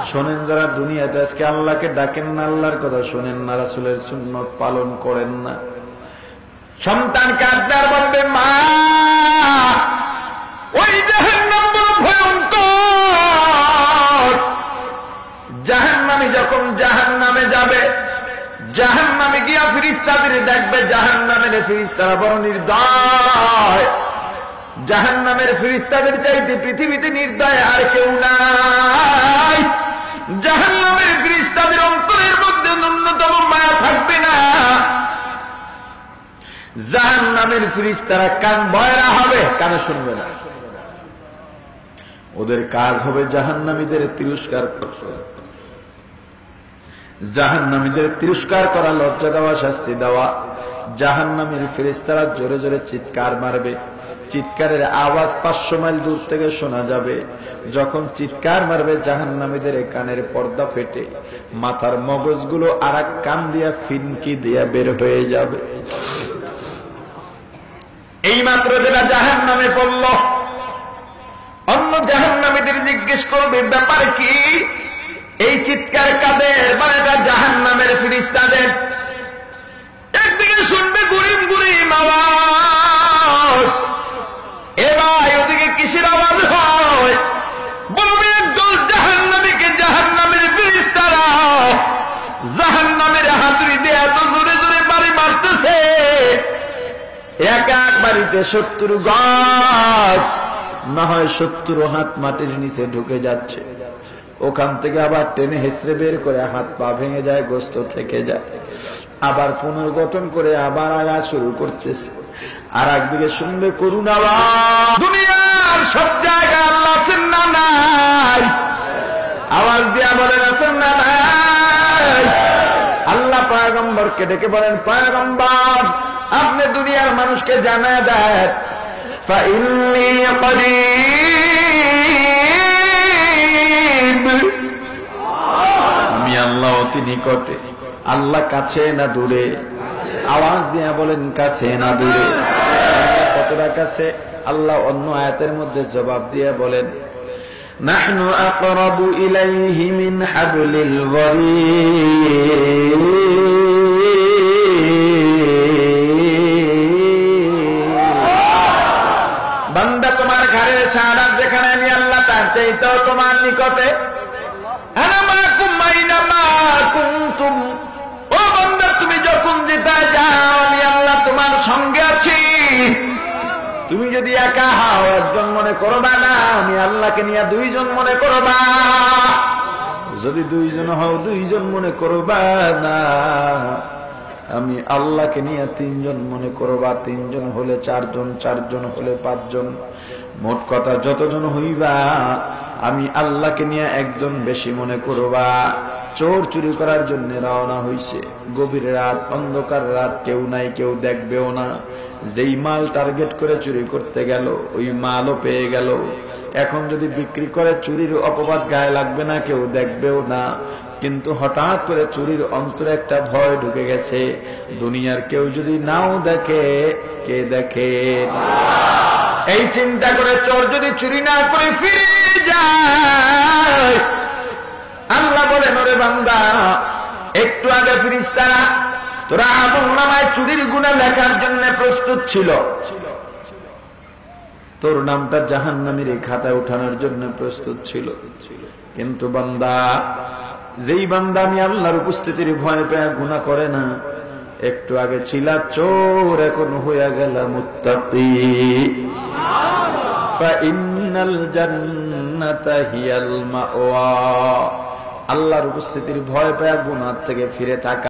শোনেন, যারা দুনিয়াতে আজকে আল্লাহকে ডাকেন না, আল্লাহর কথা শোনেন না, রাসূলের সুন্নাত পালন করেন না, সন্তান কাঁদবার বলবে, মা ওই জাহান্নাম বড় ভয়ঙ্কর। জাহান্নামী যখন জাহান্নামে যাবে, জাহান্নামে গিয়া ফেরেশতাদের দেখবে, জাহান্নামের ফেরেশতারা বড় নির্দয়। জাহান্নামের ফেরেশতাদের চাইতে পৃথিবীতে নির্দয় আর কেউ নাই। জাহান্নামের ফেরেশতাদের অন্তরের মধ্যে ন্যূনতম মায়া থাকবে না। জাহান্নামের ফেরেশতারা কান বয়রা হবে, কানে শুনবে না। ওদের কাজ হবে জাহান্নামীদের তিরস্কার করতে, জাহান্নামীদের তিরস্কার করা, লজ্জা দেওয়া, শাস্তি দেওয়া। জাহান্নামের ফেরেশতারা জোরে জোরে চিৎকার মারবে, চিৎকারের আওয়াজ 500 মাইল দূর থেকে শোনা যাবে। যখন চিৎকার মারবে, জাহান্নামীদের কানের পর্দা ফেটে মাথার মগজগুলো আর এক কান দিয়া ফিনকি দিয়া বের হয়ে যাবে। এই মাত্র যারা জাহান্নামে পড়ল, অন্য জাহান্নামীদের জিজ্ঞেস করবে, ব্যাপার কি? এই চিৎকার কাদের? মানে জাহান্নামের ফেরেশতাদের। একদিকে শুনবে গুরিম গুরিম আওয়াজ, এবার ওদিকে কিসের আওয়াজ হয়? বলবে একদল জাহান্নামীকে জাহান্নামের ফেরেশতারা জাহান্নামের হাতুড়ি দিয়ে এত জোরে জোরে বাড়ি মারতেছে, এক এক বাড়িতে 70 গাছ, না হয় 70 হাত মাটির নিচে ঢুকে যাচ্ছে। ওখান থেকে আবার টেনে হেসড়ে বের করে হাত পা ভেঙে যায়, গোস্ত থেকে যায়, আবার পুনর্গঠন করে আবার আগা শুরু করতেছে। আর একদিকে শুনবে করুণ আওয়াজ, দুনিয়ার সব জায়গায় আল্লাহ আছেন না নাই? আওয়াজ দিয়া বলেন, আছেন না নাই? আল্লাহ পয়গম্বরকে ডেকে বলেন, পয়গম্বর, আপনি দুনিয়ার মানুষকে জানায় দেন, ফাইন্নী করিব, আমি আল্লাহ অতি নিকটে। আল্লাহ কাছে না দূরে? আওয়াজ দিয়া বলেন, কাছে না দূরে? কতটা কাছে? আল্লাহ অন্য আয়াতের মধ্যে জবাব দিয়ে বলেন, নাহনু আকরাবু ইলাইহি মিন হাবলিল ওয়ারিদ। বান্দা, তোমার ঘরের সারা যেখানে আমি আল্লাহ, তার চাইতেও তোমার নিকটে। আনা মাকুম মাইনা মা কুনতুম, ও বান্দা, তুমি যখন যেটায় যাও, আমি আল্লাহ তোমার সঙ্গে আছি। তুমি যদি একা হও, একজন মনে করবা না, আমি আল্লাহকে নিয়ে 2 জন মনে করবা। যদি 2 জন হও, 2 জন মনে করবা না, আমি আল্লাহকে নিয়ে 3 জন মনে করবা, 3 জন হলে 4 জন, 4 জন হলে 5 জন, মোট কথা যতজন হইবা আমি আল্লাহকে নিয়ে একজন বেশি মনে করবা। চোর চুরি করার জন্য রওনা হইছে, গভীর রাত, অন্ধকার রাত, কেউ নাই, কেউ দেখবেও না। যেই মাল টার্গেট করে চুরি করতে গেল ওই মালও পেয়ে গেল। এখন যদি বিক্রি করে চুরির অপবাদ গায়ে লাগবে না, কেউ দেখবেও না। কিন্তু হঠাৎ করে চুরির অন্তরে একটা ভয় ঢুকে গেছে, দুনিয়ার কেউ যদি নাও দেখে, কে দেখে? এই চিন্তা করে চোর যদি চুরি না করে ফিরে যায়, আল্লাহ বলেন ওরে বান্দা, একটু আগে ফেরেশতারা তোরা আমলনামায় চুরির গুনাহ লেখার জন্য প্রস্তুত ছিল, তোর নামটা জাহান্নামীর খাতায় ওঠানোর জন্য প্রস্তুত ছিল। কিন্তু বান্দা, যেই বান্দা আমি আল্লাহর উপস্থিতির ভয় পেয়ে গুনাহ করে না, একটু আগে ছিল চোর, এখন হইয়া গেল মুত্তাকি। ফাইন্নাল জান্নাতা হিয়াল মাওয়া। আল্লাহর উপস্থিতির ভয় পেয়ে গুনাহ থেকে ফিরে থাকা